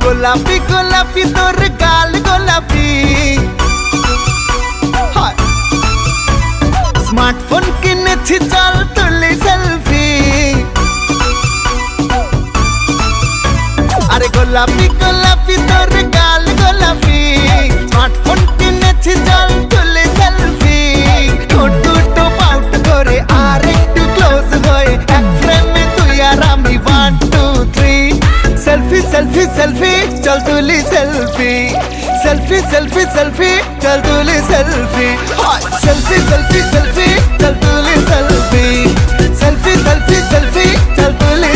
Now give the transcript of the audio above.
গোলাপি গোলাপি তোর গাল গোলাপি, স্মার্টফোন কিনেছি চল তুলি সেলফি। আরে গোলাপি গোলাপি তোর গাল গোলাপি, স্মার্টফোন কিনেছি চল তুলি সেলফি। ঠোঁট দুটো পাউট করে আর একটু ক্লোজ হয়ে এক ফ্রেমে তুই আর আমি 1 2 3 সেলফি সেলফি সেলফি চল তুলি সেলফি। সেলফি সেলফি সেলফি চল তুলি সেলফি। সেলফি সেলফি সেলফি চল তুলি সেলফি। সেলফি সেলফি সেলফি চল তুলি